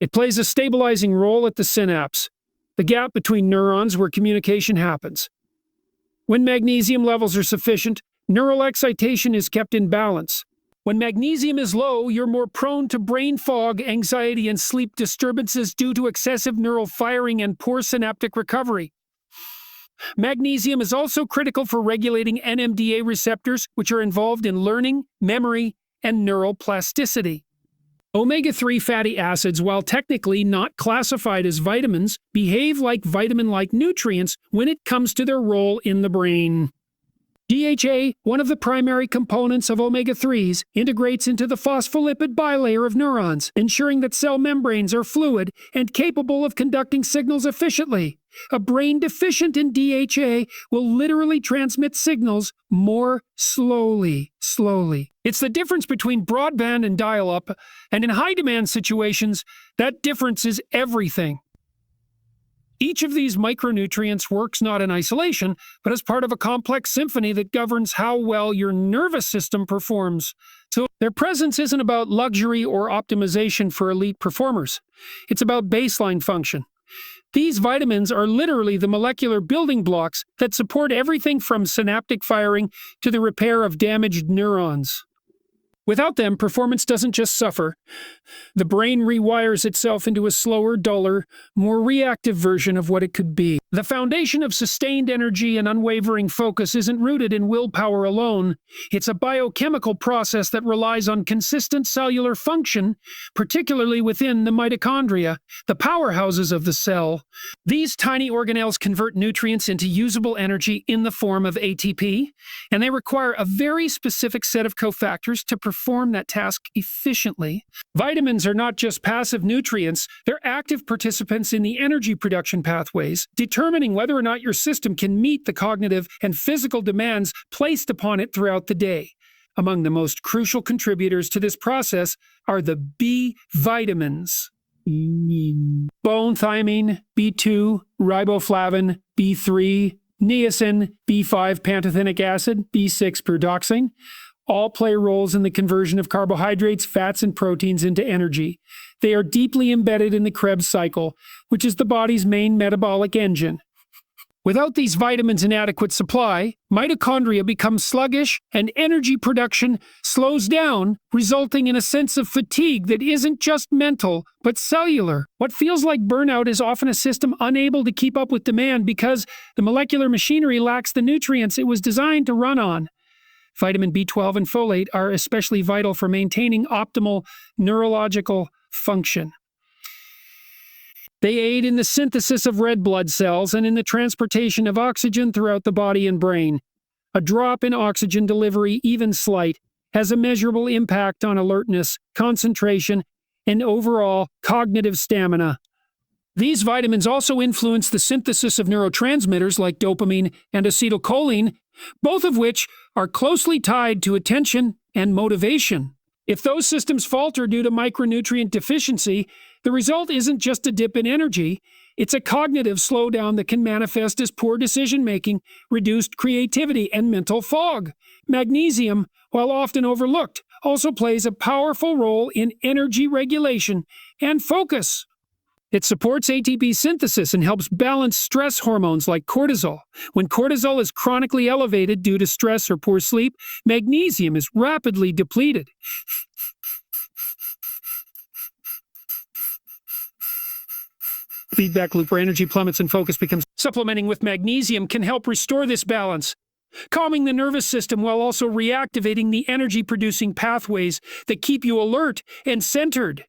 It plays a stabilizing role at the synapse, the gap between neurons where communication happens. When magnesium levels are sufficient, neural excitation is kept in balance. When magnesium is low, you're more prone to brain fog, anxiety, and sleep disturbances due to excessive neural firing and poor synaptic recovery. Magnesium is also critical for regulating NMDA receptors, which are involved in learning, memory, and neural plasticity. Omega-3 fatty acids, while technically not classified as vitamins, behave like vitamin-like nutrients when it comes to their role in the brain. DHA, one of the primary components of omega-3s, integrates into the phospholipid bilayer of neurons, ensuring that cell membranes are fluid and capable of conducting signals efficiently. A brain deficient in DHA will literally transmit signals more slowly. It's the difference between broadband and dial-up, and in high-demand situations, that difference is everything. Each of these micronutrients works not in isolation, but as part of a complex symphony that governs how well your nervous system performs. So their presence isn't about luxury or optimization for elite performers. It's about baseline function. These vitamins are literally the molecular building blocks that support everything from synaptic firing to the repair of damaged neurons. Without them, performance doesn't just suffer. The brain rewires itself into a slower, duller, more reactive version of what it could be. The foundation of sustained energy and unwavering focus isn't rooted in willpower alone. It's a biochemical process that relies on consistent cellular function, particularly within the mitochondria, the powerhouses of the cell. These tiny organelles convert nutrients into usable energy in the form of ATP, and they require a very specific set of cofactors to perform that task efficiently. Vitamins are not just passive nutrients, they're active participants in the energy production pathways, determining whether or not your system can meet the cognitive and physical demands placed upon it throughout the day. Among the most crucial contributors to this process are the B vitamins: bone thiamine, B2, riboflavin, B3, niacin, B5 pantothenic acid, B6 pyridoxine. All play roles in the conversion of carbohydrates, fats, and proteins into energy. They are deeply embedded in the Krebs cycle, which is the body's main metabolic engine. Without these vitamins in adequate supply, mitochondria become sluggish and energy production slows down, resulting in a sense of fatigue that isn't just mental, but cellular. What feels like burnout is often a system unable to keep up with demand because the molecular machinery lacks the nutrients it was designed to run on. Vitamin B12 and folate are especially vital for maintaining optimal neurological function. They aid in the synthesis of red blood cells and in the transportation of oxygen throughout the body and brain. A drop in oxygen delivery, even slight, has a measurable impact on alertness, concentration, and overall cognitive stamina. These vitamins also influence the synthesis of neurotransmitters like dopamine and acetylcholine, both of which are closely tied to attention and motivation. If those systems falter due to micronutrient deficiency, the result isn't just a dip in energy, it's a cognitive slowdown that can manifest as poor decision-making, reduced creativity, and mental fog. Magnesium, while often overlooked, also plays a powerful role in energy regulation and focus. It supports ATP synthesis and helps balance stress hormones like cortisol. When cortisol is chronically elevated due to stress or poor sleep, magnesium is rapidly depleted. Feedback loop where energy plummets and focus becomes. Supplementing with magnesium can help restore this balance, calming the nervous system while also reactivating the energy-producing pathways that keep you alert and centered.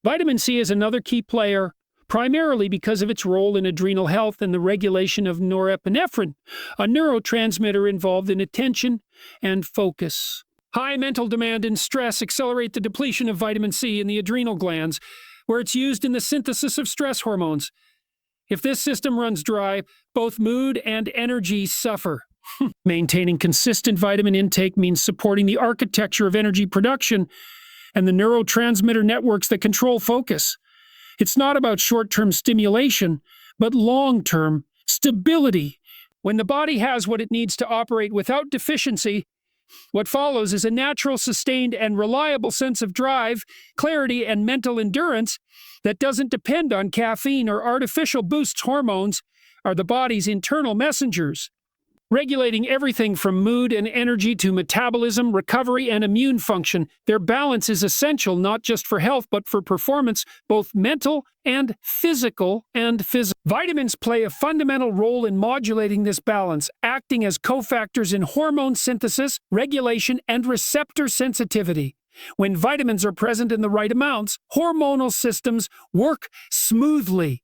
Vitamin C is another key player, primarily because of its role in adrenal health and the regulation of norepinephrine, a neurotransmitter involved in attention and focus. High mental demand and stress accelerate the depletion of vitamin C in the adrenal glands, where it's used in the synthesis of stress hormones. If this system runs dry, both mood and energy suffer. Maintaining consistent vitamin intake means supporting the architecture of energy production and the neurotransmitter networks that control focus. It's not about short-term stimulation, but long-term stability. When the body has what it needs to operate without deficiency, What follows is a natural, sustained, and reliable sense of drive, clarity, and mental endurance that doesn't depend on caffeine or artificial boosts. Hormones are the body's internal messengers, regulating everything from mood and energy to metabolism, recovery, and immune function. Their balance is essential not just for health but for performance, both mental and physical. Vitamins play a fundamental role in modulating this balance, acting as cofactors in hormone synthesis, regulation, and receptor sensitivity. When vitamins are present in the right amounts, hormonal systems work smoothly.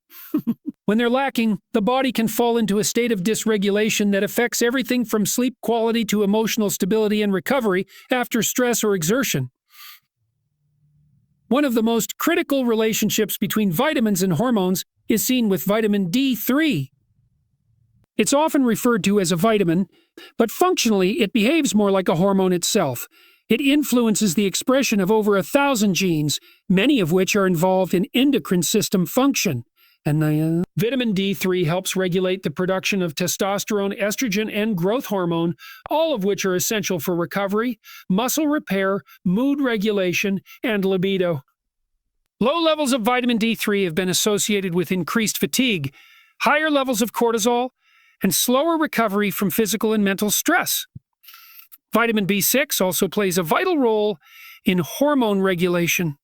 When they're lacking, the body can fall into a state of dysregulation that affects everything from sleep quality to emotional stability and recovery after stress or exertion. One of the most critical relationships between vitamins and hormones is seen with vitamin D3. It's often referred to as a vitamin, but functionally it behaves more like a hormone itself. It influences the expression of over 1,000 genes, many of which are involved in endocrine system function. Vitamin D3 helps regulate the production of testosterone, estrogen, and growth hormone, all of which are essential for recovery, muscle repair, mood regulation, and libido. Low levels of vitamin D3 have been associated with increased fatigue, higher levels of cortisol, and slower recovery from physical and mental stress. Vitamin B6 also plays a vital role in hormone regulation.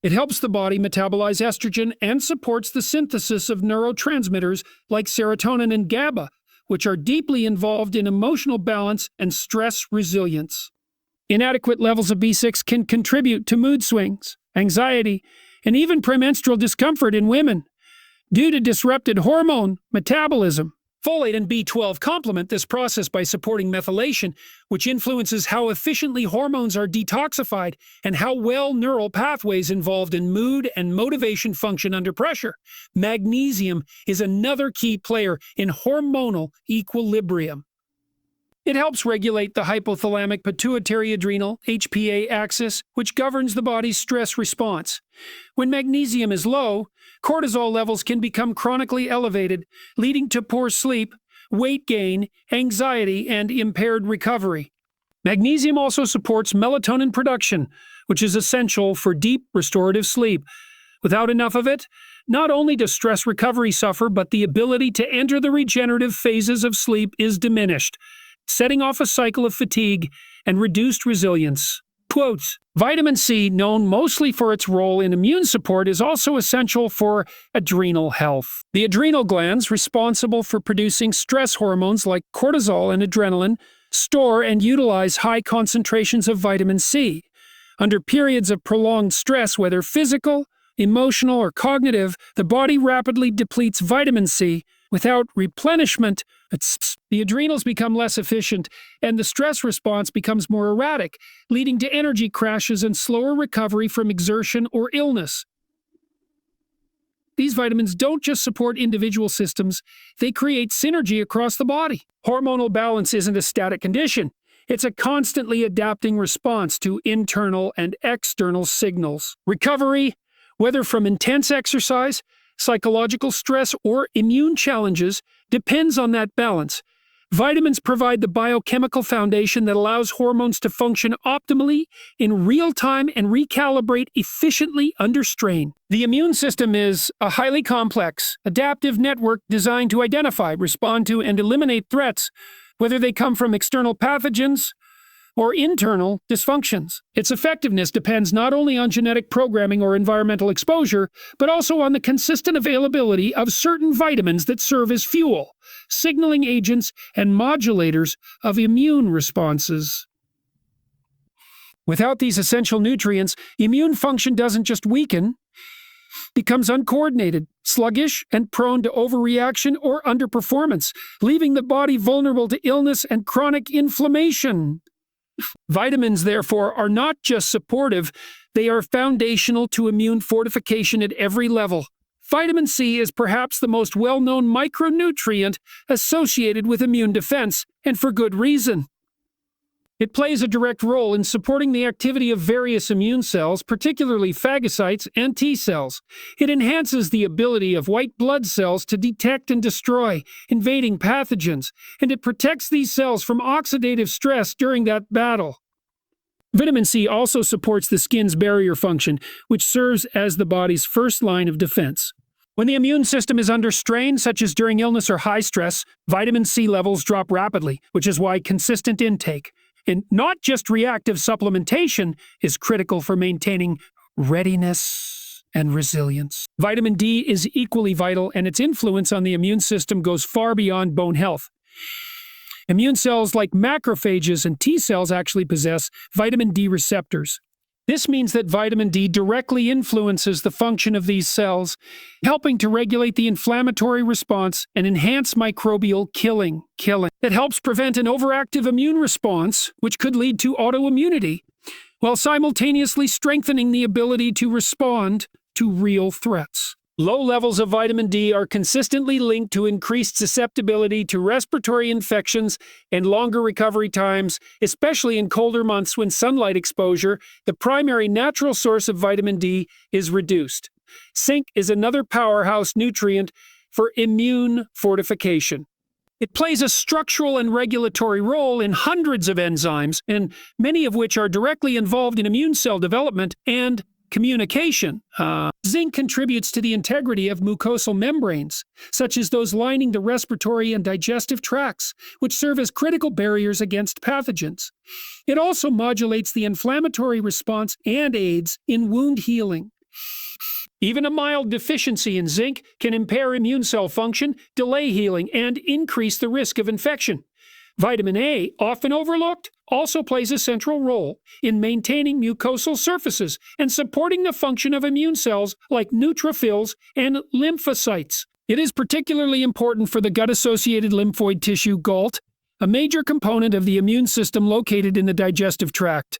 It helps the body metabolize estrogen and supports the synthesis of neurotransmitters like serotonin and GABA, which are deeply involved in emotional balance and stress resilience. Inadequate levels of B6 can contribute to mood swings, anxiety, and even premenstrual discomfort in women due to disrupted hormone metabolism. Folate and B12 complement this process by supporting methylation, which influences how efficiently hormones are detoxified and how well neural pathways involved in mood and motivation function under pressure. Magnesium is another key player in hormonal equilibrium. It helps regulate the hypothalamic pituitary adrenal HPA axis, which governs the body's stress response. When magnesium is low, cortisol levels can become chronically elevated, leading to poor sleep, weight gain, anxiety, and impaired recovery. Magnesium also supports melatonin production, which is essential for deep restorative sleep. Without enough of it, not only does stress recovery suffer, but the ability to enter the regenerative phases of sleep is diminished, setting off a cycle of fatigue and reduced resilience. Quotes, vitamin C, known mostly for its role in immune support, is also essential for adrenal health. The adrenal glands, responsible for producing stress hormones like cortisol and adrenaline, store and utilize high concentrations of vitamin C. Under periods of prolonged stress, whether physical, emotional, or cognitive, the body rapidly depletes vitamin C. Without replenishment, the adrenals become less efficient, and the stress response becomes more erratic, leading to energy crashes and slower recovery from exertion or illness. These vitamins don't just support individual systems, they create synergy across the body. Hormonal balance isn't a static condition. It's a constantly adapting response to internal and external signals. Recovery, whether from intense exercise, psychological stress, or immune challenges, depends on that balance. Vitamins provide the biochemical foundation that allows hormones to function optimally in real time and recalibrate efficiently under strain. The immune system is a highly complex, adaptive network designed to identify, respond to, and eliminate threats, whether they come from external pathogens or internal dysfunctions. Its effectiveness depends not only on genetic programming or environmental exposure, but also on the consistent availability of certain vitamins that serve as fuel, signaling agents, and modulators of immune responses. Without these essential nutrients, immune function doesn't just weaken, becomes uncoordinated, sluggish, and prone to overreaction or underperformance, leaving the body vulnerable to illness and chronic inflammation. Vitamins, therefore, are not just supportive, they are foundational to immune fortification at every level. Vitamin C is perhaps the most well-known micronutrient associated with immune defense, and for good reason. It plays a direct role in supporting the activity of various immune cells, particularly phagocytes and T cells. It enhances the ability of white blood cells to detect and destroy invading pathogens, and it protects these cells from oxidative stress during that battle. Vitamin C also supports the skin's barrier function, which serves as the body's first line of defense. When the immune system is under strain, such as during illness or high stress, vitamin C levels drop rapidly, which is why consistent intake, and not just reactive supplementation, is critical for maintaining readiness and resilience. Vitamin D is equally vital, and its influence on the immune system goes far beyond bone health. Immune cells like macrophages and T cells actually possess vitamin D receptors. This means that vitamin D directly influences the function of these cells, helping to regulate the inflammatory response and enhance microbial killing. That helps prevent an overactive immune response, which could lead to autoimmunity, while simultaneously strengthening the ability to respond to real threats. Low levels of vitamin D are consistently linked to increased susceptibility to respiratory infections and longer recovery times, especially in colder months when sunlight exposure, the primary natural source of vitamin D, is reduced. Zinc is another powerhouse nutrient for immune fortification. It plays a structural and regulatory role in hundreds of enzymes, and many of which are directly involved in immune cell development and communication. Zinc contributes to the integrity of mucosal membranes, such as those lining the respiratory and digestive tracts, which serve as critical barriers against pathogens. It also modulates the inflammatory response and aids in wound healing. Even a mild deficiency in zinc can impair immune cell function, delay healing, and increase the risk of infection. Vitamin A, often overlooked, also plays a central role in maintaining mucosal surfaces and supporting the function of immune cells like neutrophils and lymphocytes. It is particularly important for the gut-associated lymphoid tissue, GALT, a major component of the immune system located in the digestive tract.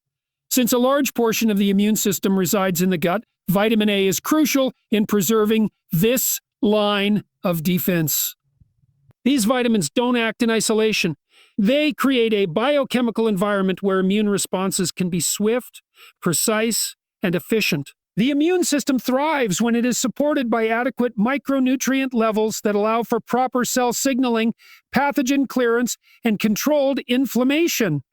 Since a large portion of the immune system resides in the gut, vitamin A is crucial in preserving this line of defense. These vitamins don't act in isolation. They create a biochemical environment where immune responses can be swift, precise, and efficient. The immune system thrives when it is supported by adequate micronutrient levels that allow for proper cell signaling, pathogen clearance, and controlled inflammation.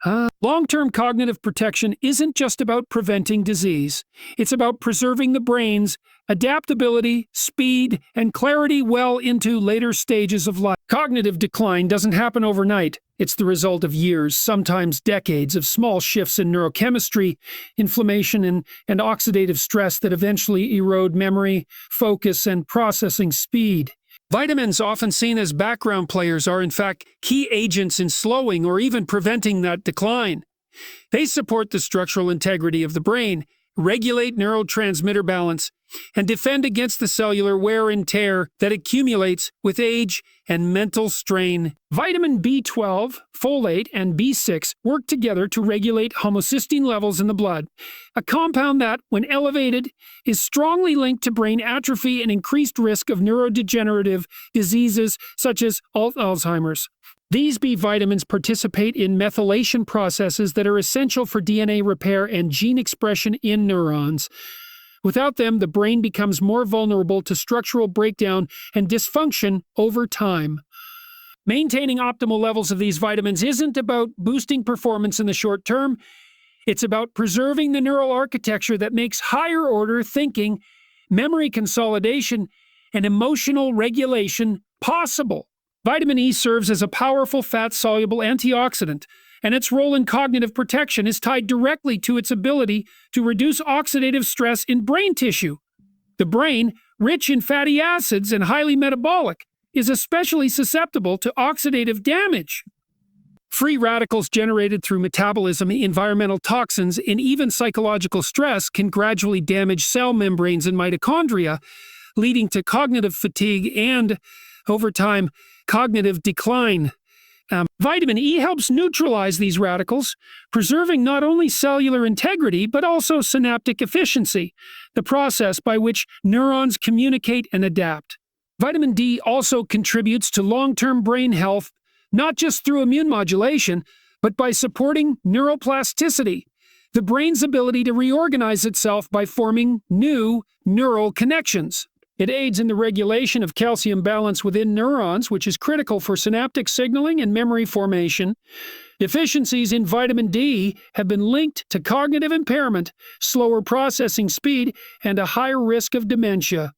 Long-term cognitive protection isn't just about preventing disease. It's about preserving the brain's adaptability, speed, and clarity well into later stages of life. Cognitive decline doesn't happen overnight. It's the result of years, sometimes decades, of small shifts in neurochemistry, inflammation, and oxidative stress that eventually erode memory, focus, and processing speed. Vitamins, often seen as background players, are in fact key agents in slowing or even preventing that decline. They support the structural integrity of the brain, regulate neurotransmitter balance, and defend against the cellular wear and tear that accumulates with age and mental strain. Vitamin B12, folate, and B6 work together to regulate homocysteine levels in the blood, a compound that, when elevated, is strongly linked to brain atrophy and increased risk of neurodegenerative diseases such as Alzheimer's. These B vitamins participate in methylation processes that are essential for DNA repair and gene expression in neurons. Without them, the brain becomes more vulnerable to structural breakdown and dysfunction over time. Maintaining optimal levels of these vitamins isn't about boosting performance in the short term. It's about preserving the neural architecture that makes higher-order thinking, memory consolidation, and emotional regulation possible. Vitamin E serves as a powerful fat-soluble antioxidant, and its role in cognitive protection is tied directly to its ability to reduce oxidative stress in brain tissue. The brain, rich in fatty acids and highly metabolic, is especially susceptible to oxidative damage. Free radicals generated through metabolism, environmental toxins, and even psychological stress can gradually damage cell membranes and mitochondria, leading to cognitive fatigue and, over time, cognitive decline. Vitamin E helps neutralize these radicals, preserving not only cellular integrity but also synaptic efficiency, the process by which neurons communicate and adapt. Vitamin D also contributes to long-term brain health, not just through immune modulation, but by supporting neuroplasticity, the brain's ability to reorganize itself by forming new neural connections. It aids in the regulation of calcium balance within neurons, which is critical for synaptic signaling and memory formation. Deficiencies in vitamin D have been linked to cognitive impairment, slower processing speed, and a higher risk of dementia.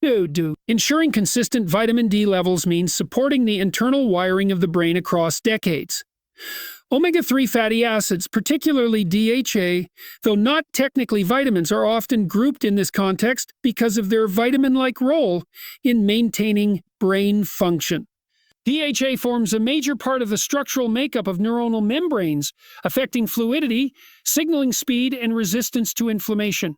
Ensuring consistent vitamin D levels means supporting the internal wiring of the brain across decades. Omega-3 fatty acids, particularly DHA, though not technically vitamins, are often grouped in this context because of their vitamin-like role in maintaining brain function. DHA forms a major part of the structural makeup of neuronal membranes, affecting fluidity, signaling speed, and resistance to inflammation.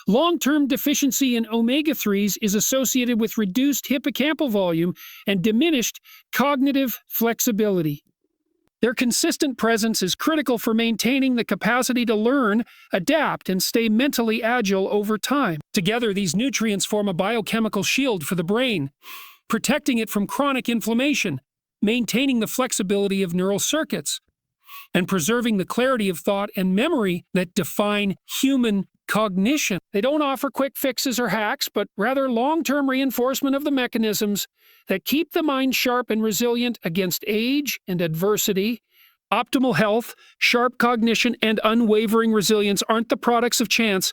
Long-term deficiency in omega-3s is associated with reduced hippocampal volume and diminished cognitive flexibility. Their consistent presence is critical for maintaining the capacity to learn, adapt, and stay mentally agile over time. Together, these nutrients form a biochemical shield for the brain, protecting it from chronic inflammation, maintaining the flexibility of neural circuits, and preserving the clarity of thought and memory that define human cognition. They don't offer quick fixes or hacks, but rather long-term reinforcement of the mechanisms that keep the mind sharp and resilient against age and adversity. Optimal health, sharp cognition, and unwavering resilience aren't the products of chance.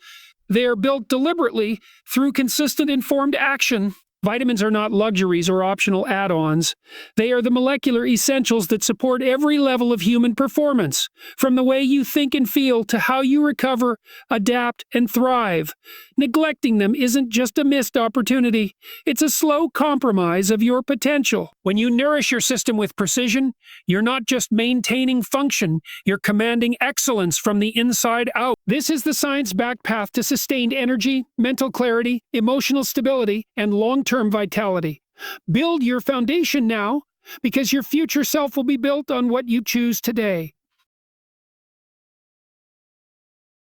They are built deliberately through consistent informed action. Vitamins are not luxuries or optional add-ons. They are the molecular essentials that support every level of human performance, from the way you think and feel to how you recover, adapt, and thrive. Neglecting them isn't just a missed opportunity. It's a slow compromise of your potential. When you nourish your system with precision, you're not just maintaining function, you're commanding excellence from the inside out. This is the science-backed path to sustained energy, mental clarity, emotional stability, and long-term vitality. Build your foundation now, because your future self will be built on what you choose today.